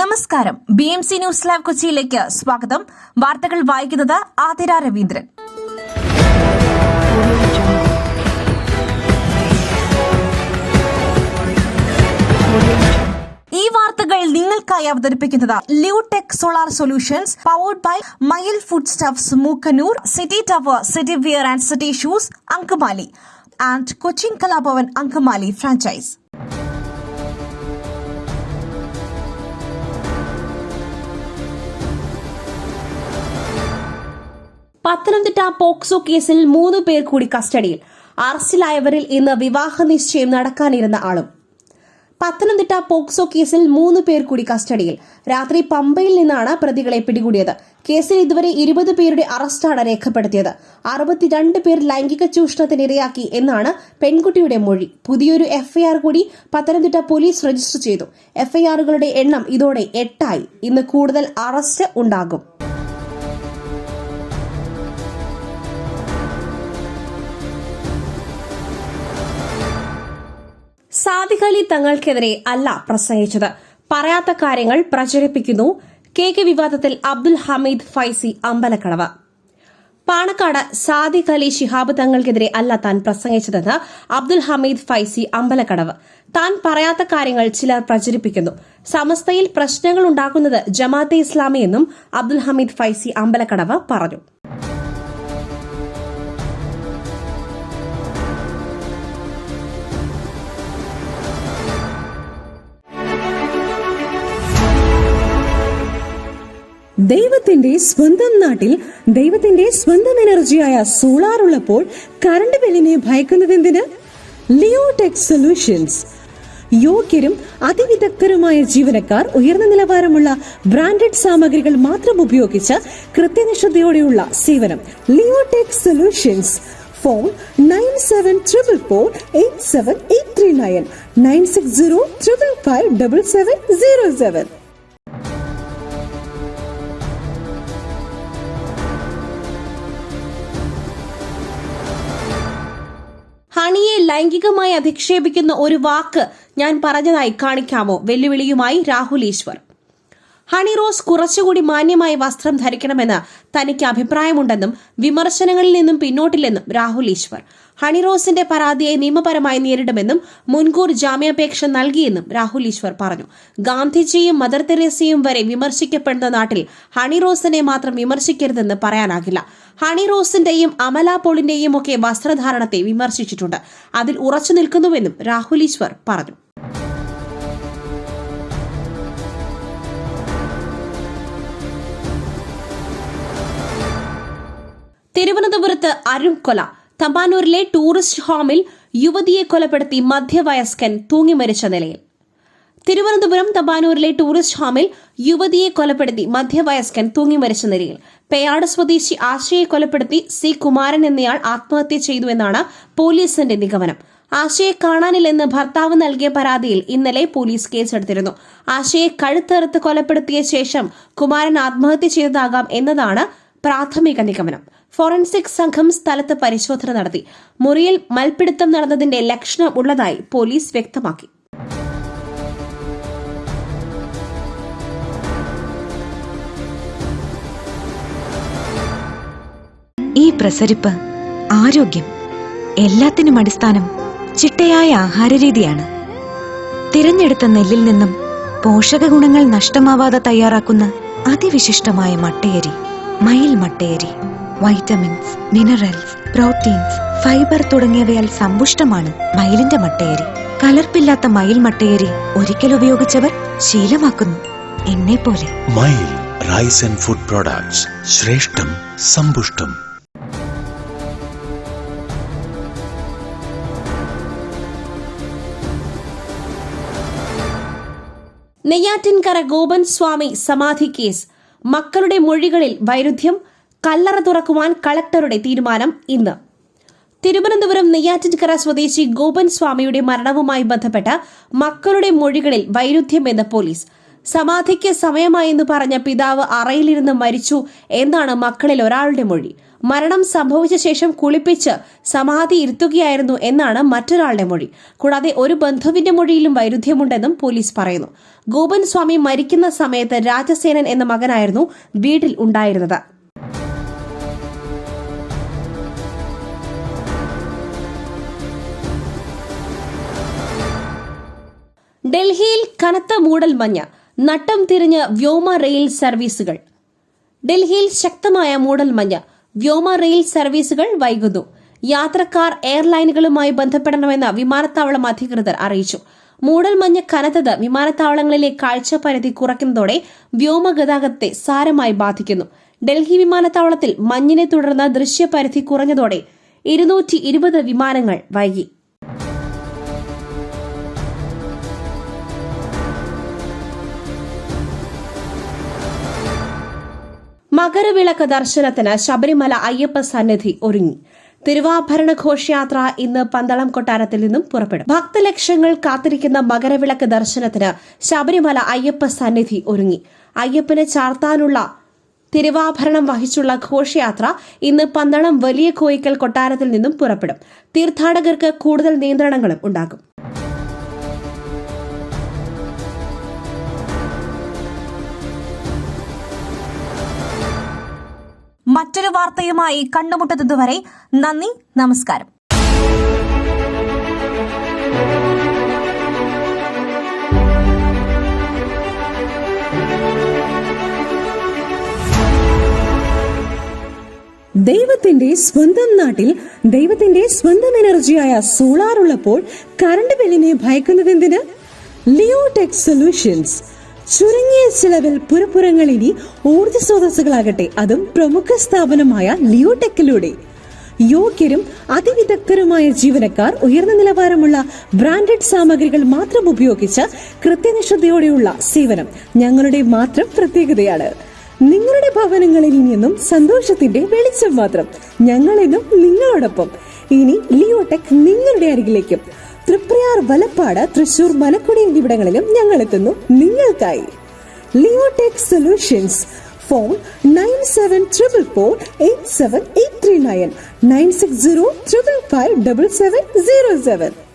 നമസ്കാരം. BMC news live കൊച്ചിയിലേക്ക് സ്വാഗതം. വാർത്തകൾ വായിക്കുന്നത് ആതിര രവീന്ദ്രൻ. ഈ വാർത്തകൾ നിങ്ങൾക്കായി അവതരിപ്പിക്കുന്നത് Leotech solar solutions, powered by Mayil food stuffs, Mookkannoor, city tower, city wear and city shoes, Angamaly, and Cochin Kalabhavan Angamaly franchise. Pathanamthitta POCSO കേസിൽ 3 പേർ കൂടി കസ്റ്റഡിയിൽ. അറസ്റ്റിലായവരിൽ ഇന്ന് വിവാഹ നിശ്ചയം നടക്കാനിരുന്ന ആളും. പത്തനംതിട്ട പോക്സോ കേസിൽ 3 പേർ കൂടി കസ്റ്റഡിയിൽ. രാത്രി പമ്പയിൽ നിന്നാണ് പ്രതികളെ പിടികൂടിയത്. കേസിൽ ഇതുവരെ 20 പേരുടെ അറസ്റ്റാണ് രേഖപ്പെടുത്തിയത്. 62 പേർ ലൈംഗിക ചൂഷണത്തിനിരയാക്കി എന്നാണ് പെൺകുട്ടിയുടെ മൊഴി. പുതിയൊരു എഫ്ഐആർ കൂടി പത്തനംതിട്ട പോലീസ് രജിസ്റ്റർ ചെയ്തു. എഫ്ഐആറുകളുടെ എണ്ണം ഇതോടെ 8 ആയി. ഇന്ന് കൂടുതൽ അറസ്റ്റ് ഉണ്ടാകും. സാദിഖ് അലി തങ്ങൾക്കെതിരെ അല്ല പ്രസംഗിച്ചത്, പറയാത്ത കാര്യങ്ങൾ പ്രചരിപ്പിക്കുന്നു. KK വിവാദത്തിൽ അബ്ദുൽ ഹമീദ് ഫൈസി അമ്പലക്കടവ്. പാണക്കാട് സാദിഖ് അലി ശിഹാബ് തങ്ങൾക്കെതിരെ അല്ല താൻ പ്രസംഗിച്ചതെന്ന് അബ്ദുൽ ഹമീദ് ഫൈസി അമ്പലക്കടവ്. താൻ പറയാത്ത കാര്യങ്ങൾ ചിലർ പ്രചരിപ്പിക്കുന്നു. സമസ്തയിൽ പ്രശ്നങ്ങൾ ഉണ്ടാക്കുന്നത് ജമാഅത്തെ ഇസ്ലാമി എന്നും അബ്ദുൽ ഹമീദ് ഫൈസി അമ്പലക്കടവ് പറഞ്ഞു. ദൈവത്തിന്റെ സ്വന്തം നാട്ടിൽ ദൈവത്തിന്റെ സ്വന്തം എനർജിയായ സോളാർ ഉള്ളപ്പോൾ കറണ്ട് ബില്ലിനെ ഭയക്കുന്നതെന്തിന്? Leotech solutions. യോഗ്യരും അതിവിദഗ്ധരുമായ ജീവനക്കാർ, ഉയർന്ന നിലവാരമുള്ള ബ്രാൻഡഡ് സാമഗ്രികൾ മാത്രം ഉപയോഗിച്ച് കൃത്യനിഷ്ഠതയോടെയുള്ള സേവനം. Leotech solutions. ഫോൺ 9744487839 9605557707. ഹണിയെ ലൈംഗികമായി അധിക്ഷേപിക്കുന്ന ഒരു വാക്ക് ഞാൻ പറഞ്ഞതായി കാണിക്കാമോ? വെല്ലുവിളിയുമായി രാഹുൽ ഈശ്വർ. ഹണി റോസ് കുറച്ചുകൂടി മാന്യമായ വസ്ത്രം ധരിക്കണമെന്ന് തനിക്ക് അഭിപ്രായമുണ്ടെന്നും വിമർശനങ്ങളിൽ നിന്നും പിന്നോട്ടില്ലെന്നും രാഹുൽ ഈശ്വർ. ഹണി റോസിന്റെ പരാതിയെ നിയമപരമായി നേരിടുമെന്നും മുൻകൂർ ജാമ്യാപേക്ഷ നൽകിയെന്നും രാഹുൽ ഈശ്വർ പറഞ്ഞു. ഗാന്ധിജിയും മദർ തെരേസയും വരെ വിമർശിക്കപ്പെടുന്ന നാട്ടിൽ ഹണി റോസിനെ മാത്രം വിമർശിക്കരുതെന്ന് പറയാനാകില്ല. ഹണി റോസിന്റെയും അമല പോളിന്റെയും ഒക്കെ വസ്ത്രധാരണത്തെ വിമർശിച്ചിട്ടുണ്ട്. അതിൽ ഉറച്ചു നിൽക്കുന്നുവെന്നും രാഹുൽ ഈശ്വർ പറഞ്ഞു. തിരുവനന്തപുരത്ത് അരുംകൊല. തമ്പാനൂരിലെ ടൂറിസ്റ്റ് ഹോമിൽ യുവതിയെ കൊലപ്പെടുത്തി മധ്യവയസ്കൻ തൂങ്ങി മരിച്ച നിലയിൽ. തിരുവനന്തപുരം തമ്പാനൂരിലെ ടൂറിസ്റ്റ് ഹോമിൽ യുവതിയെ കൊലപ്പെടുത്തി മധ്യവയസ്കൻ തൂങ്ങി മരിച്ച നിലയിൽ. പേയാട് സ്വദേശി ആശയെ കൊലപ്പെടുത്തി C. കുമാരൻ എന്നയാൾ ആത്മഹത്യ ചെയ്തുവെന്നാണ് പോലീസിന്റെ നിഗമനം. ആശയെ കാണാനില്ലെന്ന് ഭർത്താവ് നൽകിയ പരാതിയിൽ ഇന്നലെ പോലീസ് കേസെടുത്തിരുന്നു. ആശയെ കഴുത്തറുത്ത് കൊലപ്പെടുത്തിയ ശേഷം കുമാരൻ ആത്മഹത്യ ചെയ്തതാകാം എന്നതാണ് പ്രാഥമിക നിഗമനം. ഫോറൻസിക് സംഘം സ്ഥലത്ത് പരിശോധന നടത്തി. മുറിയിൽ മൽപ്പിടുത്തം നടന്നതിന്റെ ലക്ഷണം ഉള്ളതായി പോലീസ് വ്യക്തമാക്കി. ഈ പ്രസരിപ്പ്, ആരോഗ്യം, എല്ലാത്തിനും അടിസ്ഥാനം ചിട്ടയായ ആഹാരരീതിയാണ്. തിരഞ്ഞെടുത്ത നെല്ലിൽ നിന്നും പോഷക ഗുണങ്ങൾ നഷ്ടമാവാതെ തയ്യാറാക്കുന്ന അതിവിശിഷ്ടമായ മട്ടയരി, മയിൽ മട്ടയരി. വൈറ്റമിൻസ്, മിനറൽസ്, പ്രോട്ടീൻസ്, ഫൈബർ തുടങ്ങിയവയാൽ സമ്പുഷ്ടമാണ് മയിലിന്റെ മട്ടയരി. കലർപ്പില്ലാത്ത മയിൽ മട്ടയരി ഒരിക്കൽ ഉപയോഗിച്ചവർ ശീലമാക്കുന്നു, എന്നെപ്പോലെ. മയിൽ റൈസ് ആൻഡ് ഫുഡ് പ്രോഡക്ട്സ്. ശ്രേഷ്ഠം, സമ്പുഷ്ടം. നെയ്യാറ്റിൻകര ഗോപൻ സ്വാമി സമാധി കേസ്. മക്കളുടെ മൊഴികളിൽ വൈരുദ്ധ്യം. കല്ലറ തുറക്കുവാൻ കളക്ടറുടെ തീരുമാനം ഇന്ന്. തിരുവനന്തപുരം നെയ്യാറ്റിൻകര സ്വദേശി ഗോപൻ സ്വാമിയുടെ മരണവുമായി ബന്ധപ്പെട്ട് മക്കളുടെ മൊഴികളിൽ വൈരുദ്ധ്യമെന്ന് പോലീസ്. സമാധിക്ക് സമയമായെന്ന് പറഞ്ഞ പിതാവ് അറയിലിരുന്ന് മരിച്ചു എന്നാണ് മക്കളിൽ ഒരാളുടെ മൊഴി. മരണം സംഭവിച്ച ശേഷം കുളിപ്പിച്ച് സമാധി ഇരുത്തുകയായിരുന്നു എന്നാണ് മറ്റൊരാളുടെ മൊഴി. കൂടാതെ ഒരു ബന്ധുവിന്റെ മൊഴിയിലും വൈരുദ്ധ്യമുണ്ടെന്നും പോലീസ് പറയുന്നു. ഗോപൻ സ്വാമി മരിക്കുന്ന സമയത്ത് രാജസേനൻ എന്ന മകനായിരുന്നു വീട്ടിൽ ഉണ്ടായിരുന്നത്. ഡൽഹിയിൽ കനത്ത മൂടൽമഞ്ഞ്, നട്ടം തിരിഞ്ഞ് വ്യോമ റെയിൽ സർവീസുകൾ. ഡൽഹിയിൽ ശക്തമായ മൂടൽമഞ്ഞ്, വ്യോമ റെയിൽ സർവീസുകൾ വൈകുന്നു. യാത്രക്കാർ എയർലൈനുകളുമായി ബന്ധപ്പെടണമെന്ന് വിമാനത്താവളം അധികൃതർ അറിയിച്ചു. മൂടൽമഞ്ഞ് കനത്തത് വിമാനത്താവളങ്ങളിലെ കാഴ്ചപരിധി കുറയ്ക്കുന്നതോടെ വ്യോമഗതാഗതത്തെ സാരമായി ബാധിക്കുന്നു. ഡൽഹി വിമാനത്താവളത്തിൽ മഞ്ഞിനെ തുടർന്ന് ദൃശ്യപരിധി കുറഞ്ഞതോടെ 220 വിമാനങ്ങൾ വൈകി. മകരവിളക്ക് ദർശനത്തിന് ശബരിമല അയ്യപ്പ സന്നിധി ഒരുങ്ങി. തിരുവാഭരണ ഘോഷയാത്ര ഇന്ന് പന്തളം കൊട്ടാരത്തിൽ നിന്നും പുറപ്പെടും. ഭക്തലക്ഷങ്ങൾ കാത്തിരിക്കുന്ന മകരവിളക്ക് ദർശനത്തിന് ശബരിമല അയ്യപ്പ സന്നിധി ഒരുങ്ങി. അയ്യപ്പന് ചാർത്താനുള്ള തിരുവാഭരണം വഹിച്ചുള്ള ഘോഷയാത്ര ഇന്ന് പന്തളം വലിയ കോയിക്കൽ കൊട്ടാരത്തിൽ നിന്നും പുറപ്പെടും. തീർത്ഥാടകർക്ക് കൂടുതൽ നിയന്ത്രണങ്ങളും ഉണ്ടാകും. മറ്റൊരു വാർത്തയുമായി കണ്ടുമുട്ടുന്നതുവരെ നന്ദി, നമസ്കാരം. ദൈവത്തിന്റെ സ്വന്തം നാട്ടിൽ ദൈവത്തിന്റെ സ്വന്തം എനർജിയായ സോളാർ ഉള്ളപ്പോൾ കറണ്ട് ബില്ലിനെ ഭയക്കുന്നതെന്തിന്? Leotech solutions. ചുരുങ്ങിയ ചിലവിൽ പുരപ്പുറങ്ങൾ ഇനി ഊർജ്ജ സ്രോതസ്സുകളാകട്ടെ, അതും പ്രമുഖ സ്ഥാപനമായ ലിയോടെക്കിലൂടെ. യോഗ്യരും അതിവിദഗ്ധരുമായ ജീവനക്കാർ, ഉയർന്ന നിലവാരമുള്ള ബ്രാൻഡഡ് സാമഗ്രികൾ മാത്രം ഉപയോഗിച്ച് കൃത്യനിഷ്ഠതയോടെയുള്ള സേവനം ഞങ്ങളുടെ മാത്രം പ്രത്യേകതയാണ്. നിങ്ങളുടെ ഭവനങ്ങളിൽ ഇനിയെന്നും സന്തോഷത്തിന്റെ വെളിച്ചം മാത്രം. ഞങ്ങളെന്നും നിങ്ങളോടൊപ്പം. ഇനി ലിയോടെക് നിങ്ങളുടെ അരികിലേക്കും. തൃപ്രയാർ, വലപ്പാട്, തൃശൂർ, മലക്കുടി എന്നിവിടങ്ങളിലും ഞങ്ങൾ എത്തുന്നു നിങ്ങൾക്കായി. Leotech solutions. ഫോൺ 9744487839 96055577707.